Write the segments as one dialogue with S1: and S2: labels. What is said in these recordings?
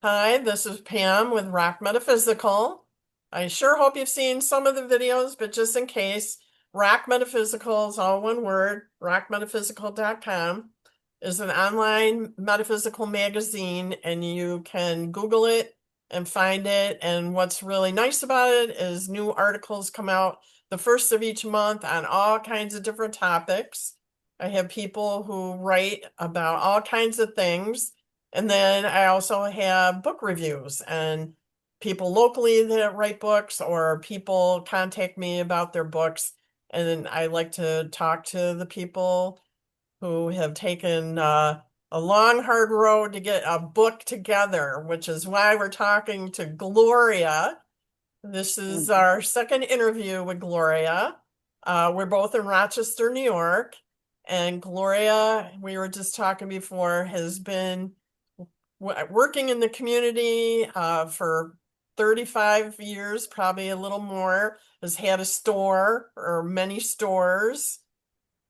S1: Hi, this is Pam with ROC Metaphysical. I sure hope you've seen some of the videos, but just in case, ROC Metaphysical is all one word. ROCmetaphysical.com is an online metaphysical magazine, and you can Google it and find it. And what's really nice about it is new articles come out the first of each month on all kinds of different topics. I have people who write about all kinds of things. And then I also have book reviews and people locally that write books or people contact me about their books. And I like to talk to the people who have taken a long, hard road to get a book together, which is why we're talking to Gloria. This is
S2: Mhm.
S1: our second interview with Gloria. We're both in Rochester, New York. And Gloria, we were just talking before, has been working in the community for 35 years, probably a little more, has had a store or many stores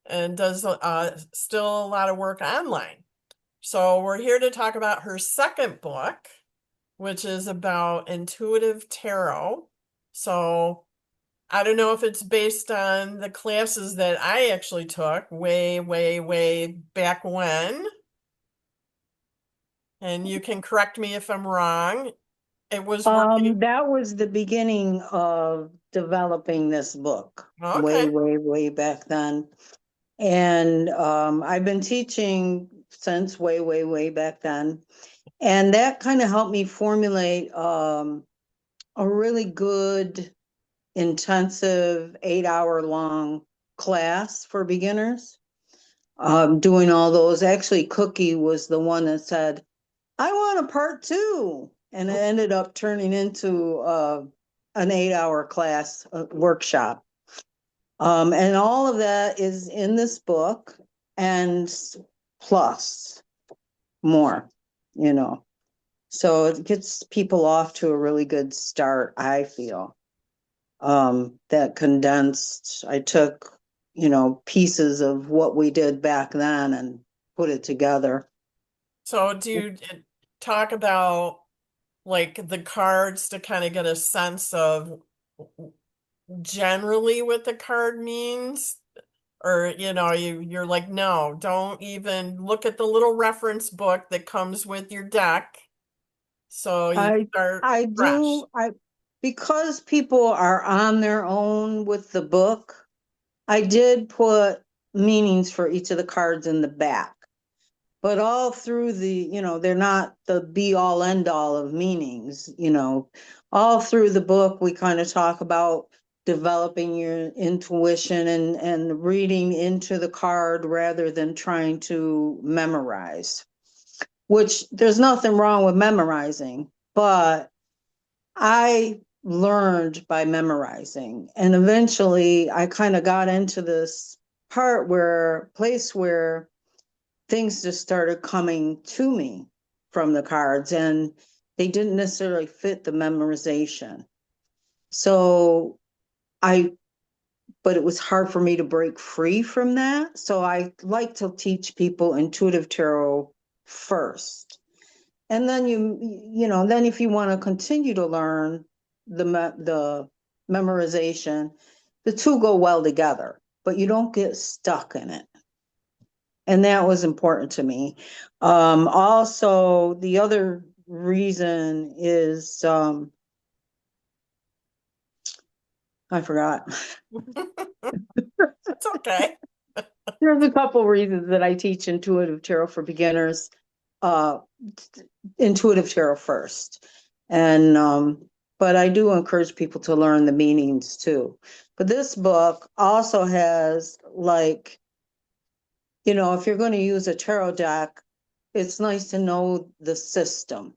S1: and does still a lot of work online. So we're here to talk about her second book, which is about intuitive tarot. So I don't know if it's based on the classes that I actually took way, way, way back when. And you can correct me if I'm wrong. It was working.
S2: That was the beginning of developing this book, way,
S1: Okay.
S2: way, way back then. And I've been teaching since way, way, way back then. And that kind of helped me formulate a really good, intensive 8 hour long class for beginners. Doing all those. Actually, Cookie was the one that said, I want a part two. And it ended up turning into an 8 hour class workshop. And all of that is in this book and plus more, you know. So it gets people off to a really good start, I feel. That condensed, I took, pieces of what we did back then and put it together.
S1: So do you talk about like the cards to kind of get a sense of generally what the card means? Or, you're like, no, don't even look at the little reference book that comes with your deck. So you
S2: I
S1: start
S2: I
S1: fresh.
S2: do I because people are on their own with the book, I did put meanings for each of the cards in the back. But all through they're not the be all end all of meanings. All through the book we kind of talk about developing your intuition and reading into the card rather than trying to memorize, which there's nothing wrong with memorizing, but I learned by memorizing. And eventually I kind of got into this place where things just started coming to me from the cards and they didn't necessarily fit the memorization. So I, but it was hard for me to break free from that. So I like to teach people intuitive tarot first. And then then if you want to continue to learn the memorization, the two go well together, but you don't get stuck in it. And that was important to me. Also, the other reason is I forgot.
S1: It's okay.
S2: There's a couple reasons that I teach intuitive tarot for beginners. Uh, Intuitive tarot first, and but I do encourage people to learn the meanings too. But this book also has if you're going to use a tarot deck, it's nice to know the system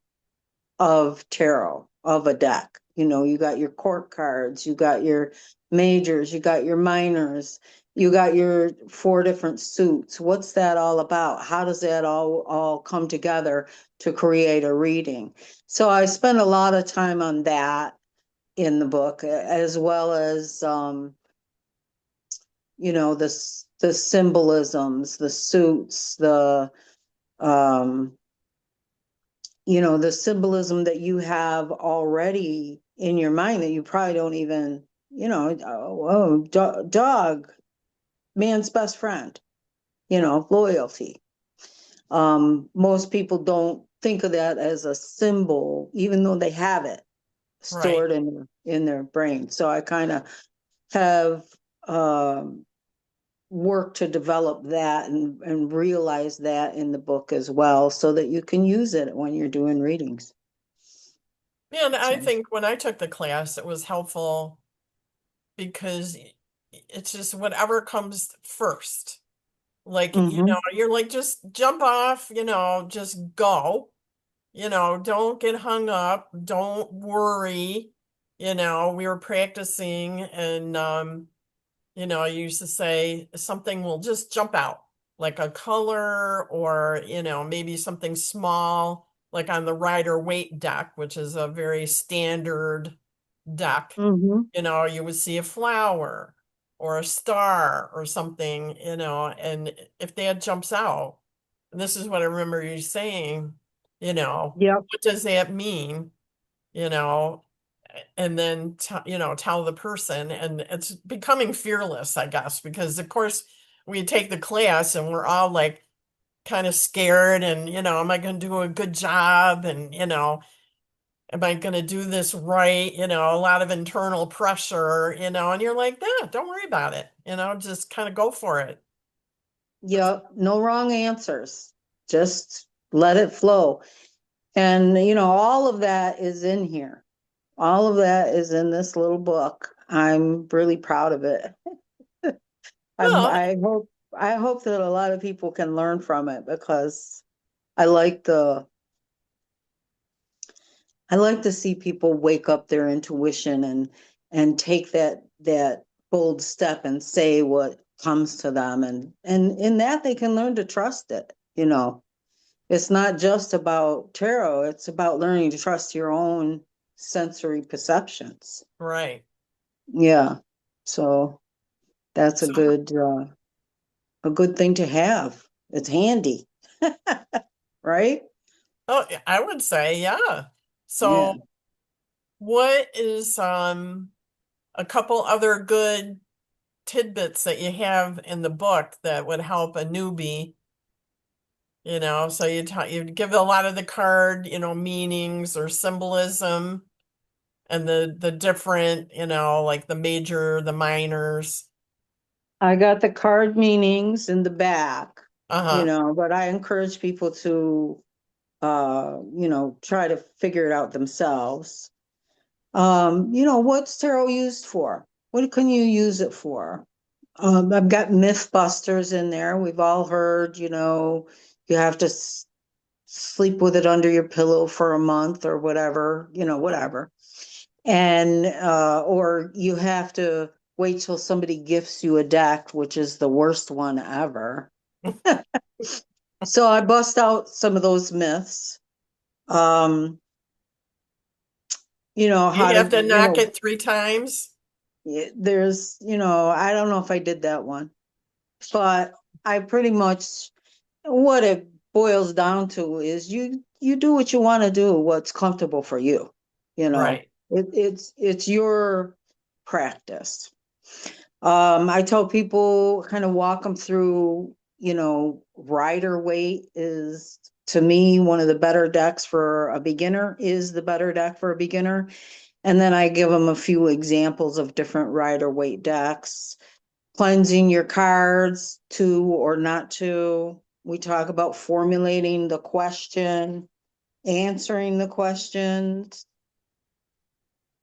S2: of tarot of a deck. You got your court cards, you got your majors, you got your minors, you got your four different suits. What's that all about? How does that all come together to create a reading? So I spend a lot of time on that in the book, as well as the symbolisms, the suits, the um the symbolism that you have already in your mind that you probably don't even, dog, man's best friend, loyalty. Most people don't think of that as a symbol, even though they have it
S1: Right.
S2: stored in their brain. So I kind of have worked to develop that and realize that in the book as well, so that you can use it when you're doing readings.
S1: Yeah, and I
S2: So,
S1: think when I took the class, it was helpful because it's just whatever comes first. Like,
S2: hmm
S1: you're like, just jump off, just go, don't get hung up, don't worry. We were practicing and, I used to say something will just jump out, like a color or, maybe something small, like on the rider weight deck, which is a very standard deck.
S2: hmm
S1: You would see a flower or a star or something, and if that jumps out, and this is what I remember you saying,
S2: Yep.
S1: what does that mean? You know, and then tell the person, and it's becoming fearless, I guess, because of course we take the class and we're all like kind of scared and am I going to do a good job, and am I going to do this right? A lot of internal pressure, and you're like, yeah, don't worry about it, just kind of go for it.
S2: Yep. No wrong answers. Just let it flow. And, all of that is in here. All of that is in this little book. I'm really proud of it. I'm,
S1: Well,
S2: I hope, I hope that a lot of people can learn from it, because I like the, I like to see people wake up their intuition and take that bold step and say what comes to them, and in that they can learn to trust it. It's not just about tarot, it's about learning to trust your own sensory perceptions.
S1: right.
S2: Yeah. So that's
S1: So,
S2: a good thing to have. It's handy, right?
S1: oh, I would say, yeah.
S2: Yeah.
S1: So what is a couple other good tidbits that you have in the book that would help a newbie, so you give a lot of the card, meanings or symbolism and the different, like the major, the minors.
S2: I got the card meanings in the back,
S1: Uh-huh.
S2: but I encourage people to try to figure it out themselves. What's tarot used for? What can you use it for? I've got Mythbusters in there. We've all heard, you have to sleep with it under your pillow for a month or whatever, whatever. And or you have to wait till somebody gifts you a deck, which is the worst one ever. So I bust out some of those myths. Um, how
S1: You
S2: to,
S1: have to knock it 3 times.
S2: there's, I don't know if I did that one, but I pretty much, what it boils down to is you do what you want to do, what's comfortable for you. You know,
S1: Right.
S2: it's your practice. I tell people, kind of walk them through, rider weight is, to me, one of the better decks for a beginner, is the better deck for a beginner. And then I give them a few examples of different rider weight decks, cleansing your cards to or not to. We talk about formulating the question, answering the questions.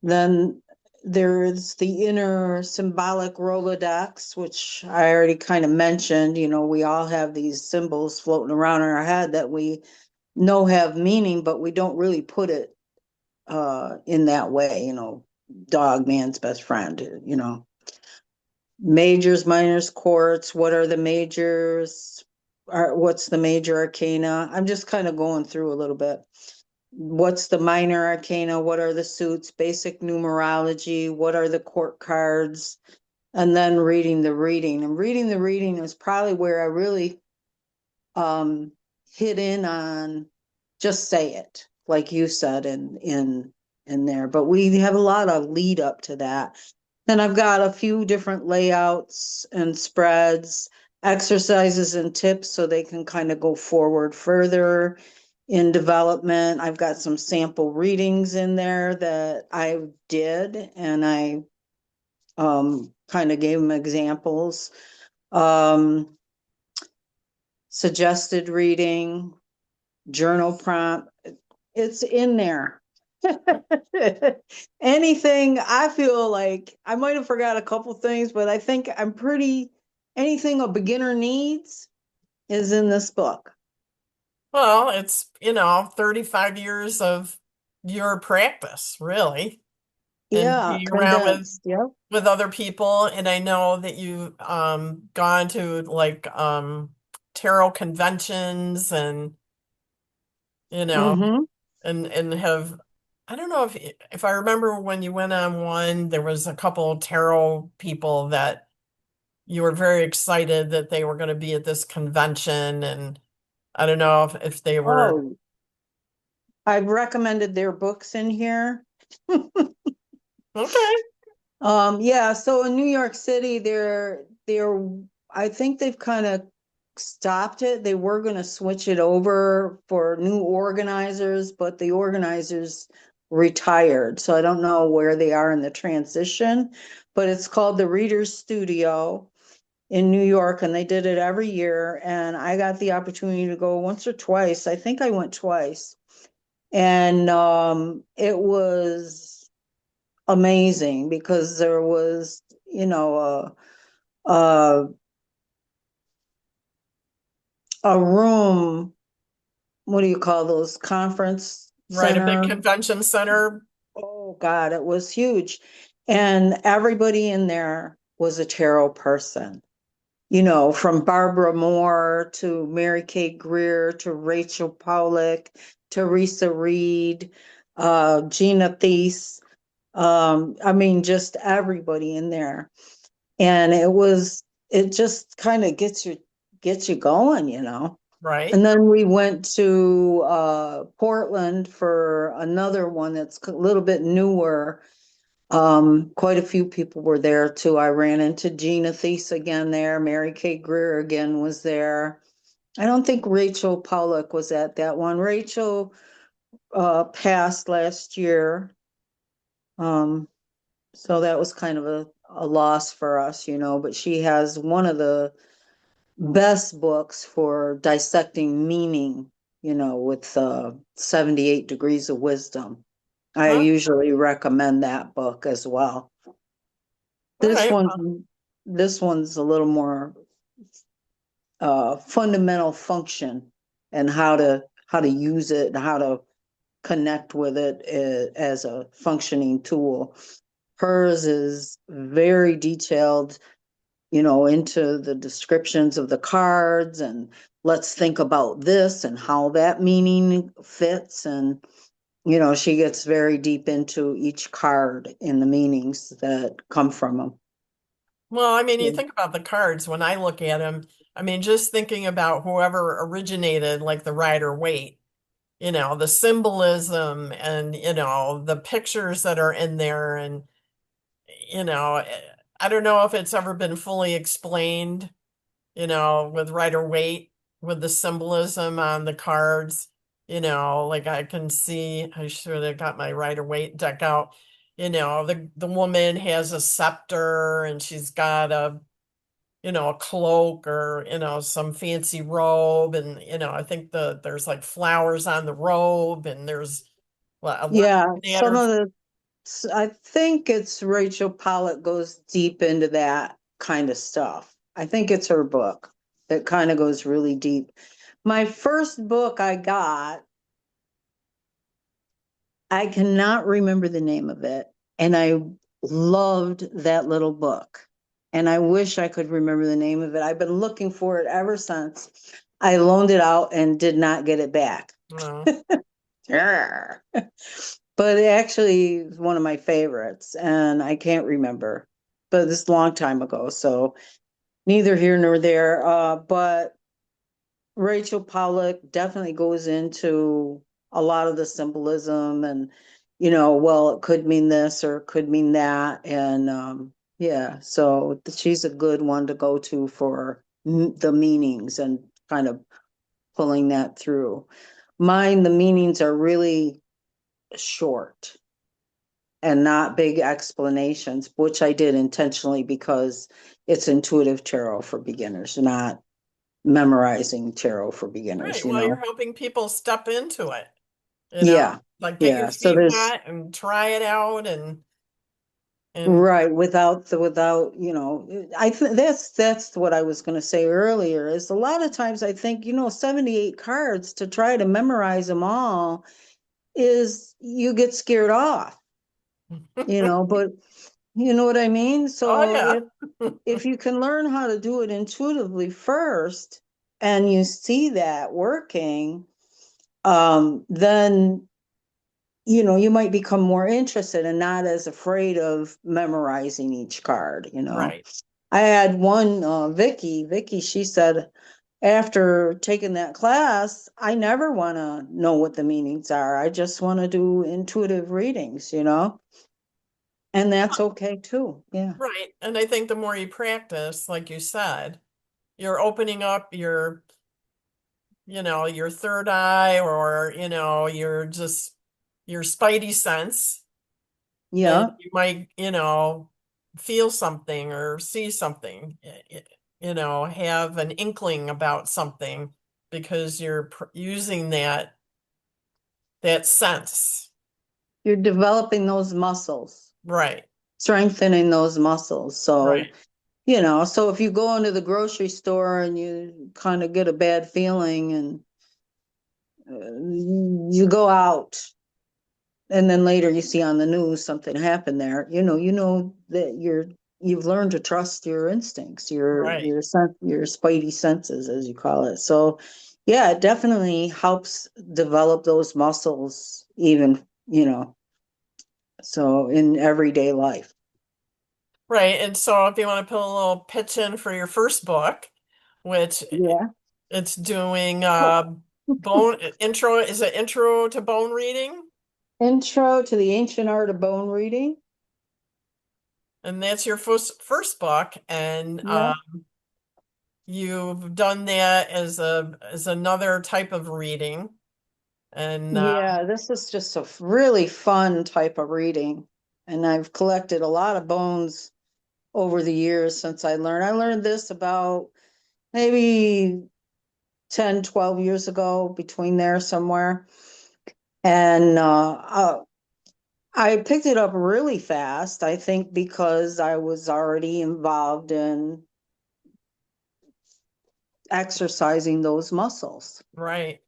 S2: Then there's the inner symbolic Rolodex, which I already kind of mentioned. We all have these symbols floating around in our head that we know have meaning, but we don't really put it in that way, dog, man's best friend. Majors, minors, quarts, what are the majors? What's the major arcana? I'm just kind of going through a little bit. What's the minor arcana? What are the suits? Basic numerology. What are the court cards? And then reading the reading. And reading the reading is probably where I really hit in on just say it. like you said, in there. But we have a lot of lead up to that. Then I've got a few different layouts and spreads, exercises and tips so they can kind of go forward further in development. I've got some sample readings in there that I did, and I kind of gave them examples. Suggested reading, journal prompt, it's in there. Anything, I feel like I might have forgot a couple things, but I think anything a beginner needs is in this book.
S1: Well, it's, 35 years of your practice, really, and
S2: Yeah,
S1: being around
S2: condensed. Yep.
S1: with other people. And I know that you've gone to like tarot conventions and, you know,
S2: Mm-hmm.
S1: and have, I don't know if I remember when you went on one, there was a couple of tarot people that you were very excited that they were going to be at this convention. And I don't know if they were
S2: Oh, I've recommended their books in here.
S1: okay.
S2: Yeah, so in New York City, I think they've kind of stopped it. They were going to switch it over for new organizers, but the organizers retired. So I don't know where they are in the transition, but it's called the Reader's Studio in New York, and they did it every year. And I got the opportunity to go once or twice. I think I went twice. And it was amazing because there was, a a room, what do you call those, conference
S1: Right, a big
S2: center?
S1: convention center.
S2: Oh God, it was huge. And everybody in there was a tarot person, from Barbara Moore to Mary Kay Greer to Rachel Pollack, Teresa Reed, Gina Thies. I mean, just everybody in there. And it just kind of gets you going.
S1: Right.
S2: And then we went to Portland for another one that's a little bit newer. Quite a few people were there too. I ran into Gina Thies again there. Mary Kay Greer again was there. I don't think Rachel Pollack was at that one. Rachel passed last year. Um, so that was kind of a loss for us, but she has one of the best books for dissecting meaning, with 78 Degrees of Wisdom. I
S1: Huh?
S2: usually recommend that book as well.
S1: All
S2: This
S1: right.
S2: one, this one's a little more fundamental function and how to use it and how to connect with it as a functioning tool. Hers is very detailed, into the descriptions of the cards, and let's think about this and how that meaning fits. And, she gets very deep into each card in the meanings that come from them.
S1: Well, I mean, you think about the cards when I look at them. I mean, just thinking about whoever originated, like the Rider Waite, the symbolism and, the pictures that are in there. And, you know, eh, I don't know if it's ever been fully explained, with Rider Waite, with the symbolism on the cards. Like I can see, I should have got my Rider Waite deck out. The woman has a scepter and she's got a cloak or, some fancy robe. And, I think there's like flowers on the robe and there's a lot
S2: Yeah,
S1: that
S2: some
S1: are
S2: of I think it's Rachel Pollack goes deep into that kind of stuff. I think it's her book that kind of goes really deep. My first book I got, I cannot remember the name of it. And I loved that little book. And I wish I could remember the name of it. I've been looking for it ever since. I loaned it out and did not get it back.
S1: uh,
S2: Arr. But it actually is one of my favorites, and I can't remember. But this is a long time ago, so neither here nor there. But Rachel Pollack definitely goes into a lot of the symbolism and, you know, well, it could mean this or it could mean that. And yeah, so she's a good one to go to for the meanings and kind of pulling that through. Mine, the meanings are really short and not big explanations, which I did intentionally because it's intuitive tarot for beginners, not memorizing tarot for beginners,
S1: Right.
S2: you
S1: Well, you're
S2: know?
S1: helping people step into it,
S2: Yeah.
S1: like get your
S2: Yeah. So
S1: feet
S2: there's
S1: wet and try it out and
S2: right without, you know, I think that's what I was going to say earlier is a lot of times I think, you know, 78 cards to try to memorize them all is you get scared off, you know, but you know what I mean?
S1: oh
S2: So
S1: yeah.
S2: if you can learn how to do it intuitively first and you see that working, then you know you might become more interested and not as afraid of memorizing each card, you know.
S1: Right.
S2: I had one Vicky, she said after taking that class, I never want to know what the meanings are. I just want to do intuitive readings, you know. And that's okay too. Yeah.
S1: Right. And I think the more you practice, like you said, you're opening up your third eye or, your spidey sense, and
S2: Yeah.
S1: you might, feel something or see something, have an inkling about something because you're using that sense.
S2: You're developing those muscles,
S1: Right.
S2: strengthening those muscles. So,
S1: Right.
S2: you know, so if you go into the grocery store and you kind of get a bad feeling and you go out and then later you see on the news something happened there, you know that you've learned to trust your instincts,
S1: Right.
S2: your spidey senses, as you call it. So, yeah, it definitely helps develop those muscles, even, you know, so in everyday life.
S1: Right. And so if you want to put a little pitch in for your first book, which
S2: Yeah.
S1: it's doing bone intro, is it intro to bone reading?
S2: Intro to the Ancient Art of Bone Reading.
S1: And that's your first book, and
S2: Yeah.
S1: you've done that as another type of reading. And
S2: Yeah, this is just a really fun type of reading. And I've collected a lot of bones over the years since I learned. I learned this about maybe 10, 12 years ago, between there somewhere. And I picked it up really fast, I think because I was already involved in exercising those muscles.
S1: right.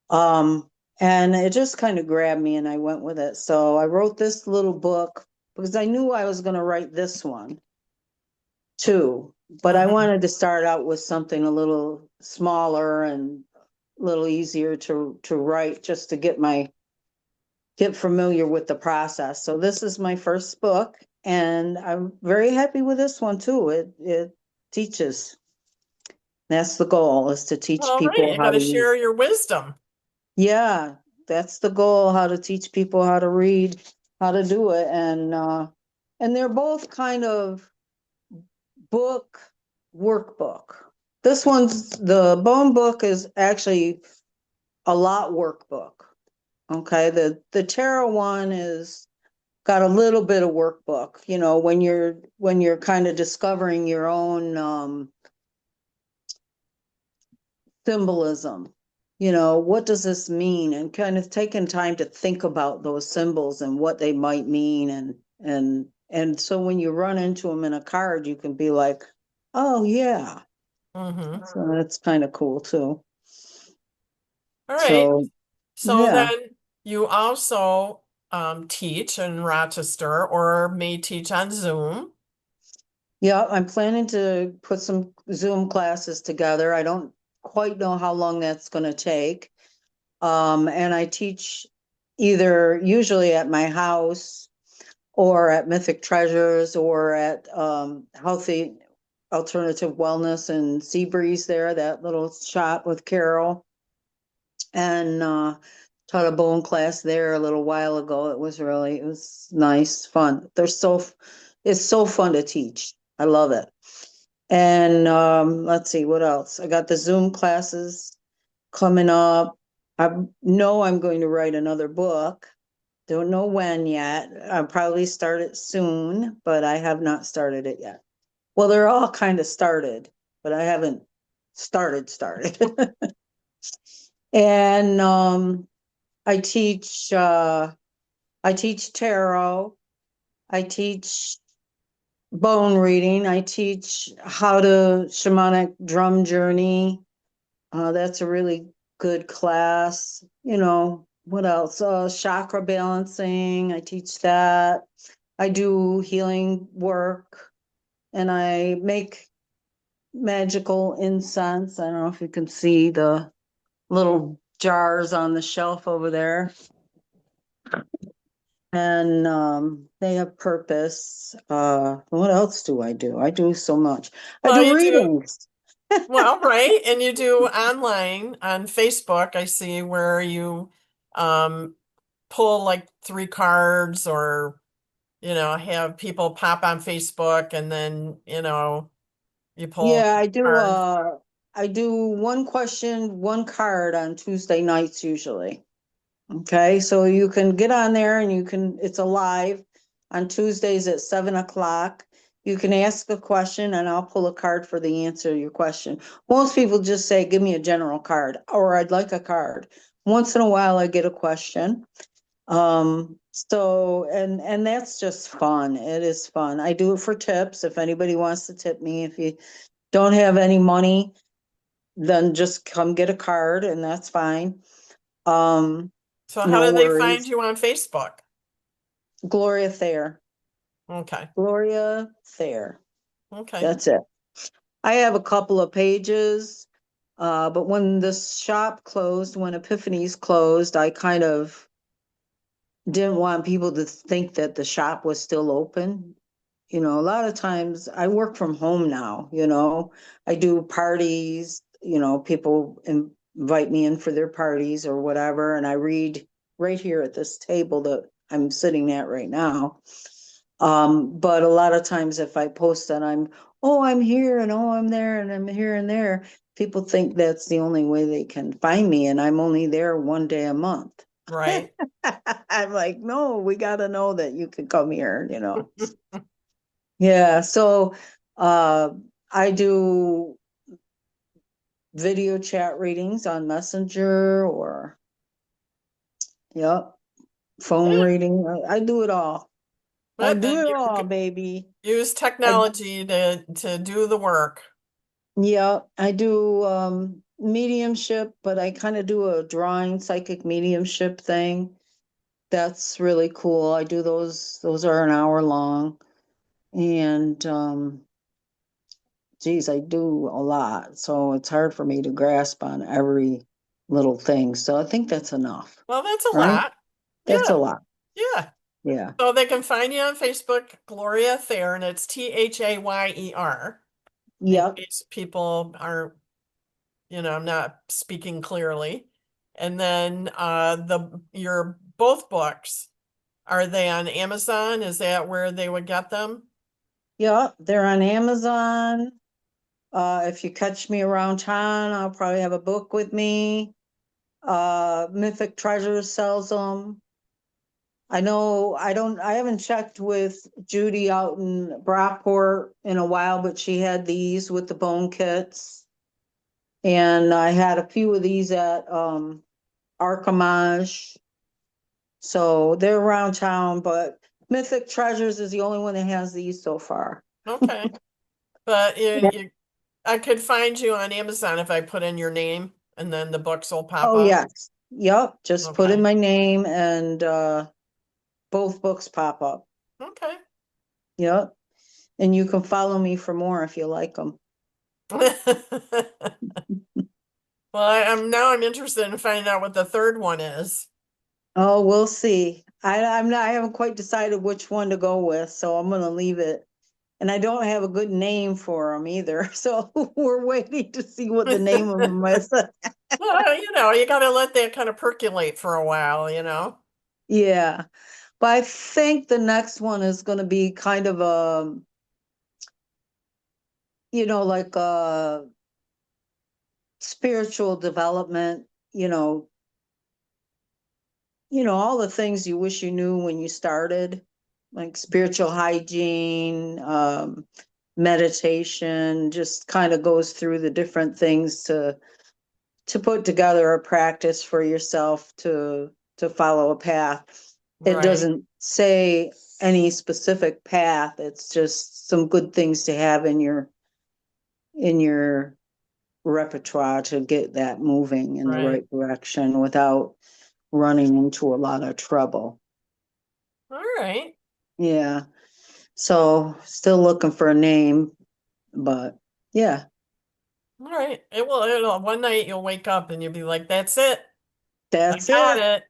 S2: Um, and it just kind of grabbed me and I went with it. So I wrote this little book because I knew I was going to write this one too. But I
S1: Mhm.
S2: wanted to start out with something a little smaller and a little easier to write just to get familiar with the process. So this is my first book and I'm very happy with this one too. It teaches. That's the goal, is to teach
S1: All right,
S2: people
S1: you got
S2: how
S1: to
S2: to.
S1: share your wisdom.
S2: Yeah, that's the goal, how to teach people how to read, how to do it. And they're both kind of book workbook. This one's the bone book is actually a lot workbook. Okay. The tarot one is got a little bit of workbook, you know, when you're kind of discovering your own symbolism. You know, what does this mean? And kind of taking time to think about those symbols and what they might mean. And so when you run into them in a card, you can be like, oh yeah.
S1: Hmm.
S2: So that's kind of cool too.
S1: All right.
S2: So
S1: So
S2: yeah.
S1: then you also teach in Rochester or may teach on Zoom.
S2: Yeah, I'm planning to put some Zoom classes together. I don't quite know how long that's going to take. And I teach either usually at my house or at Mythic Treasures or at Healthy Alternative Wellness and Seabreeze there, that little shop with Carol. and taught a bone class there a little while ago. It was nice, fun. It's so fun to teach. I love it. And let's see what else. I got the Zoom classes coming up. I know I'm going to write another book. Don't know when yet. I'll probably start it soon, but I have not started it yet. Well, they're all kind of started, but I haven't started. And I teach tarot. I teach bone reading. I teach how to shamanic drum journey. That's a really good class. You know, what else? Chakra balancing. I teach that. I do healing work and I make magical incense. I don't know if you can see the little jars on the shelf over there. And they have purpose. What else do? I do so much. I
S1: Well,
S2: do
S1: you do.
S2: readings.
S1: Well, right. And you do online on Facebook. I see where you um, pull like three cards or, have people pop on Facebook and then, you pull
S2: Yeah,
S1: cards.
S2: I do one question, one card on Tuesday nights usually. Okay, so you can get on there and it's a live on Tuesdays at 7 o'clock. You can ask a question and I'll pull a card for the answer to your question. Most people just say, give me a general card or I'd like a card. Once in a while I get a question. And that's just fun. It is fun. I do it for tips. If anybody wants to tip me, if you don't have any money, then just come get a card and that's fine. Um,
S1: So how
S2: no
S1: do they find
S2: worries.
S1: you on Facebook?
S2: Gloria Thayer.
S1: Okay.
S2: Gloria Thayer.
S1: Okay.
S2: That's it. I have a couple of pages, but when the shop closed, when Epiphany's closed, I kind of didn't want people to think that the shop was still open. You know, a lot of times I work from home now, you know, I do parties, you know, people invite me in for their parties or whatever, and I read right here at this table that I'm sitting at right now. But a lot of times if I post that I'm here and oh, I'm there and I'm here and there, people think that's the only way they can find me, and I'm only there one day a month.
S1: Right.
S2: I'm like, no, we got to know that you can come here, you know. Yeah, so uh, I do video chat readings on Messenger or, yep, phone
S1: Yeah.
S2: reading. I do it all. I
S1: But
S2: do
S1: then
S2: it
S1: you
S2: all,
S1: could
S2: baby.
S1: use
S2: I
S1: technology to do the work.
S2: Yeah, I do mediumship, but I kind of do a drawing psychic mediumship thing. That's really cool. I do those are an hour long. And geez, I do a lot. So it's hard for me to grasp on every little thing. So I think that's enough,
S1: Well, that's a
S2: right?
S1: lot.
S2: That's a
S1: Yeah.
S2: lot.
S1: Yeah.
S2: Yeah.
S1: So they can find you on Facebook, Gloria Thayer, and it's Thayer, in
S2: Yep.
S1: case people are, I'm not speaking clearly. And then the your both books, are they on Amazon? Is that where they would get them?
S2: Yep. They're on Amazon. If you catch me around town, I'll probably have a book with me. Mythic Treasures sells them. I haven't checked with Judy out in Brockport in a while, but she had these with the bone kits. And I had a few of these at Archimage. So they're around town, but Mythic Treasures is the only one that has these so far.
S1: Okay. But
S2: Yeah.
S1: I could find you on Amazon if I put in your name and then the books will pop
S2: Oh,
S1: up.
S2: yes. Yep. Just put in
S1: Okay.
S2: my name and both books pop up.
S1: Okay.
S2: Yep. And you can follow me for more if you like them.
S1: Well, I'm interested in finding out what the third one is.
S2: Oh, we'll see. I haven't quite decided which one to go with, so I'm gonna leave it. And I don't have a good name for them either. So we're waiting to see what the name of them is.
S1: Well, you got to let that kind of percolate for a while.
S2: Yeah. But I think the next one is going to be kind of a, like a spiritual development, all the things you wish you knew when you started, like spiritual hygiene, meditation, just kind of goes through the different things to put together a practice for yourself to follow a path. It
S1: Right,
S2: doesn't say any specific path. It's just some good things to have in your repertoire to get that moving in the
S1: right.
S2: right direction without running into a lot of trouble.
S1: All right.
S2: Yeah. So still looking for a name, but yeah,
S1: All right. One night you'll wake up and you'll be like, that's it. I
S2: that's it.
S1: got it.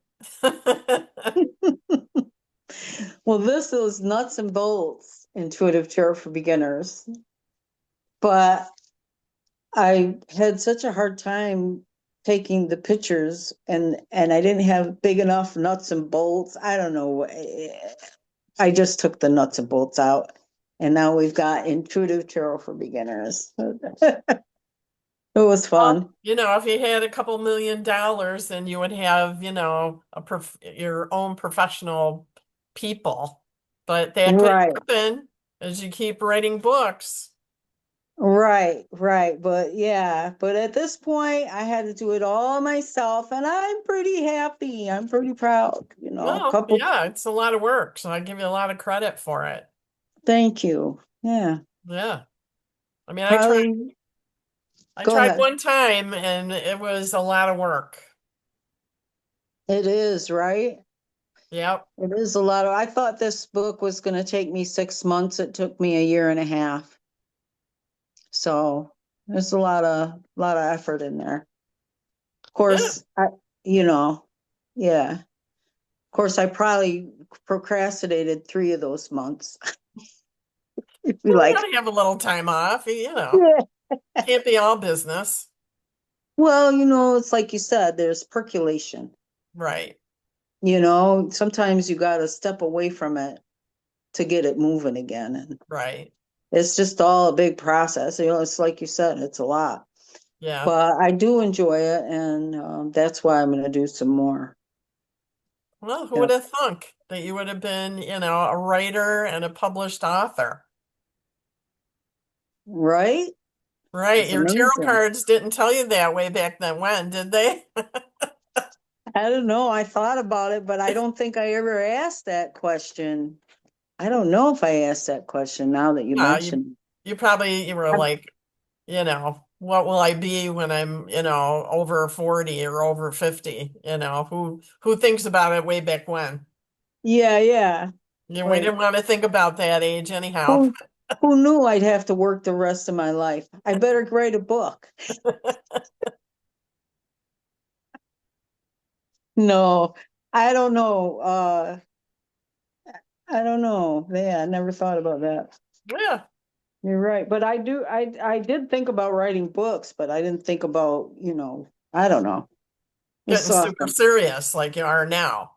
S2: Well, this is nuts and bolts intuitive tarot for beginners, but I had such a hard time taking the pictures and I didn't have big enough nuts and bolts. I don't know. I just took the nuts and bolts out. And now we've got intuitive tarot for beginners. It was
S1: Well,
S2: fun.
S1: if you had a couple $1 million, then you would have, your own professional people. But that could
S2: Right,
S1: happen as you keep writing books.
S2: right. But yeah, but at this point, I had to do it all myself, and I'm pretty happy. I'm pretty proud.
S1: Well,
S2: Couple,
S1: yeah, it's a lot of work, so I give you a lot of credit for it.
S2: thank you. Yeah,
S1: Yeah. I mean,
S2: probably
S1: I
S2: go
S1: tried
S2: ahead.
S1: one time and it was a lot of work.
S2: It is, right?
S1: Yep.
S2: It is a lot of, I thought this book was going to take me 6 months. It took me a year and a half. So there's a lot of effort in there. Of
S1: Yeah.
S2: course, you know, yeah. Of course, I probably procrastinated 3 of those months. It'd be
S1: Well, we
S2: like,
S1: gotta have a little time off.
S2: yeah.
S1: Can't be all business.
S2: Well, it's like you said, there's percolation.
S1: Right.
S2: Sometimes you got to step away from it to get it moving again. And
S1: Right.
S2: it's just all a big process. It's like you said, it's a lot.
S1: Yeah.
S2: But I do enjoy it, and that's why I'm going to do some more.
S1: Well, who would
S2: Yep.
S1: have thunk that you would have been, a writer and a published author?
S2: Right?
S1: Right.
S2: It's
S1: Your tarot
S2: amazing.
S1: cards didn't tell you that way back then when, did they?
S2: I don't know. I thought about it, but I don't think I ever asked that question. I don't know if I asked that question now that you
S1: Yeah, you
S2: mentioned
S1: you were
S2: it.
S1: like, what will I be when I'm, over 40 or over 50? Who thinks about it way back when?
S2: Yeah.
S1: We
S2: Like
S1: didn't want to think about that age anyhow.
S2: who who knew I'd have to work the rest of my life? I better write a book. No, I don't know. I don't know. Yeah, I never thought about that.
S1: Yeah,
S2: You're right. But I did think about writing books, but I didn't think about, I don't know. It's
S1: getting super
S2: awesome.
S1: serious like you are now.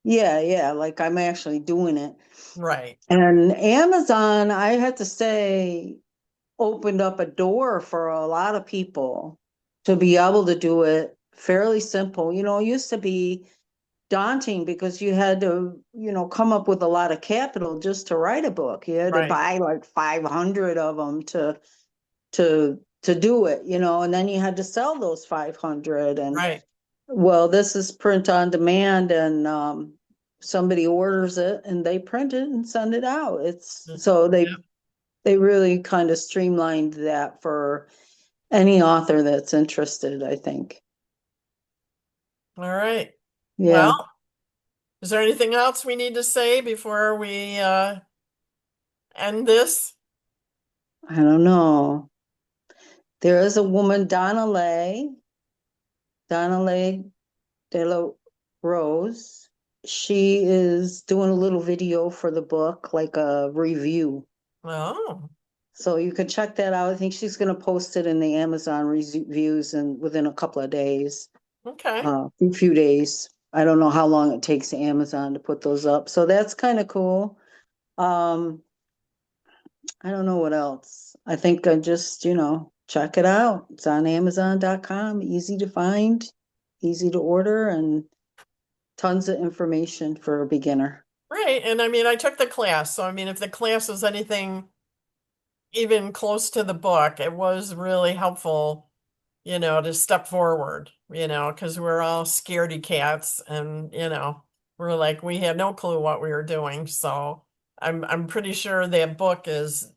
S2: Yeah, like I'm actually doing it.
S1: Right,
S2: And Amazon, I had to say, opened up a door for a lot of people to be able to do it fairly simple. It used to be daunting because you had to, come up with a lot of capital just to write a book. You had to
S1: right,
S2: buy like 500 of them to do it, and then you had to sell those 500. And
S1: right.
S2: well, this is print on demand, and somebody orders it and they print it and send it out. It's so
S1: Yep.
S2: they really kind of streamlined that for any author that's interested, I think.
S1: All right. Well,
S2: Yeah,
S1: is there anything else we need to say before we end this?
S2: I don't know. There is a woman, Donna Lay de la Rose. She is doing a little video for the book, like a review.
S1: Oh,
S2: So you can check that out. I think she's going to post it in the Amazon reviews and within a couple of days,
S1: Okay.
S2: a few days. I don't know how long it takes Amazon to put those up. So that's kind of cool. Um, I don't know what else. I think I just, check it out. It's on Amazon.com, easy to find, easy to order, and tons of information for a beginner.
S1: Right. And I mean, I took the class. So, I mean, if the class was anything even close to the book, it was really helpful, to step forward, because we're all scaredy cats and, we're like, we had no clue what we were doing. So I'm pretty sure that book is,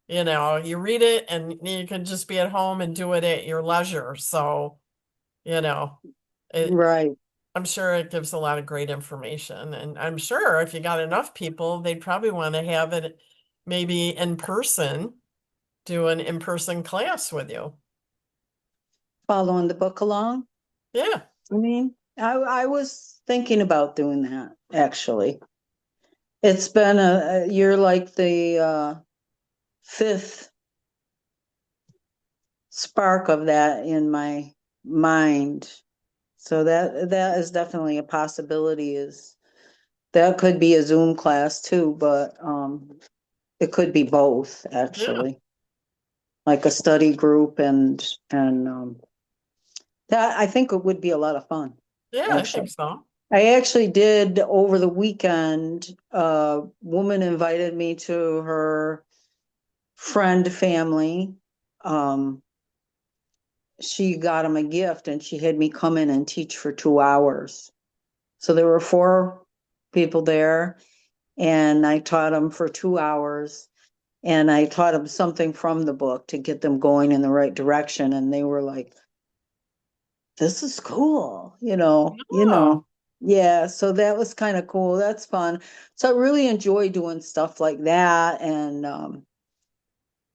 S1: you read it and you can just be at home and do it at your leisure. So, you know, it,
S2: Right.
S1: I'm sure it gives a lot of great information. And I'm sure if you got enough people, they'd probably want to have it maybe in person, do an in-person class with you.
S2: Following the book along.
S1: Yeah.
S2: I mean, I was thinking about doing that actually. It's been you're like the fifth spark of that in my mind. So that is definitely a possibility. Is that could be a Zoom class too, but it could be both
S1: Yeah.
S2: actually, like a study group and that I think it would be a lot of fun.
S1: Yeah, I think
S2: Actually,
S1: so.
S2: I actually did over the weekend. A woman invited me to her friend family. Um, she got him a gift and she had me come in and teach for 2 hours. So there were four people there and I taught them for 2 hours and I taught them something from the book to get them going in the right direction. And they were like, this is cool,
S1: Oh,
S2: Yeah, so that was kind of cool. That's fun. So I really enjoy doing stuff like that and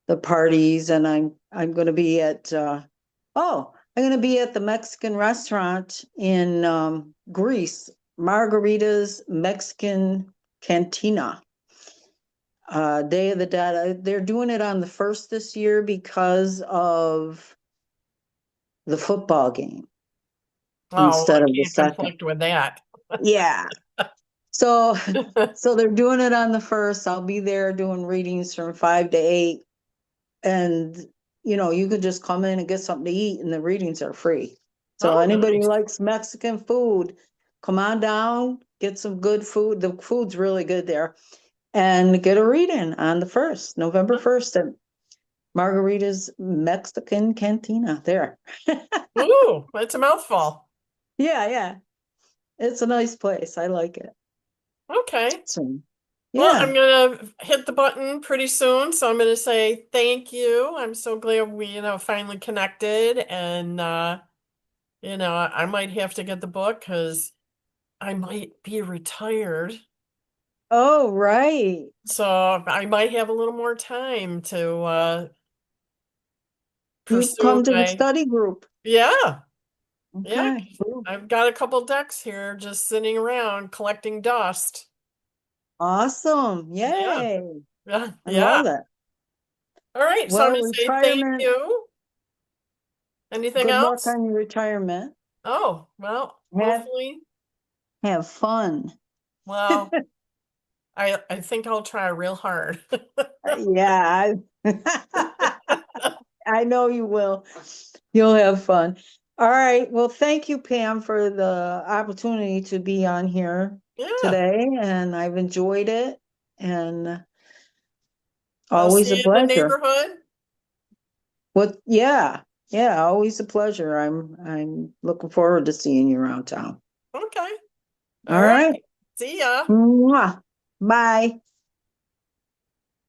S2: the parties and I'm going to be at I'm going to be at the Mexican restaurant in Greece, Margarita's Mexican Cantina. Day of the Dead. They're doing it on the 1st this year because of the football game
S1: oh, I
S2: instead of the
S1: can't
S2: second.
S1: conflict with that.
S2: Yeah. So so they're doing it on the 1st. I'll be there doing readings from 5 to 8. And you could just come in and get something to eat and the readings are free. So
S1: Oh,
S2: anybody who
S1: nice.
S2: likes Mexican food, come on down, get some good food. The food's really good there. And get a reading on the 1st, November 1st at Margarita's Mexican Cantina there.
S1: Ooh, it's a mouthful.
S2: Yeah, yeah. It's a nice place. I like it.
S1: Okay.
S2: So,
S1: Well, I'm
S2: yeah.
S1: gonna hit the button pretty soon, so I'm gonna say thank you. I'm so glad we, finally connected, and I might have to get the book because I might be retired,
S2: Oh, right.
S1: so I might have a little more time to
S2: You
S1: pursue
S2: come to the
S1: my.
S2: study group.
S1: Yeah, yeah.
S2: Okay. Cool.
S1: I've got a couple decks here just sitting around collecting dust.
S2: Awesome.
S1: Yeah,
S2: Yay.
S1: yeah,
S2: I
S1: yeah.
S2: love it.
S1: All right, so I'm
S2: Well,
S1: gonna say thank
S2: retirement,
S1: you. Anything
S2: good luck
S1: else?
S2: on your retirement.
S1: Oh, well,
S2: Have
S1: hopefully.
S2: have fun.
S1: Well, I think I'll try real hard.
S2: Yeah, I know you will. You'll have fun. All right. Well, thank you, Pam, for the opportunity to be on here
S1: Yeah,
S2: today, and I've enjoyed it, and
S1: I'll
S2: always
S1: see
S2: a
S1: you in the
S2: pleasure.
S1: neighborhood.
S2: What? Yeah, yeah, always a pleasure. I'm looking forward to seeing you around town.
S1: Okay. All
S2: All right.
S1: right. See ya.
S2: Mwah. Bye.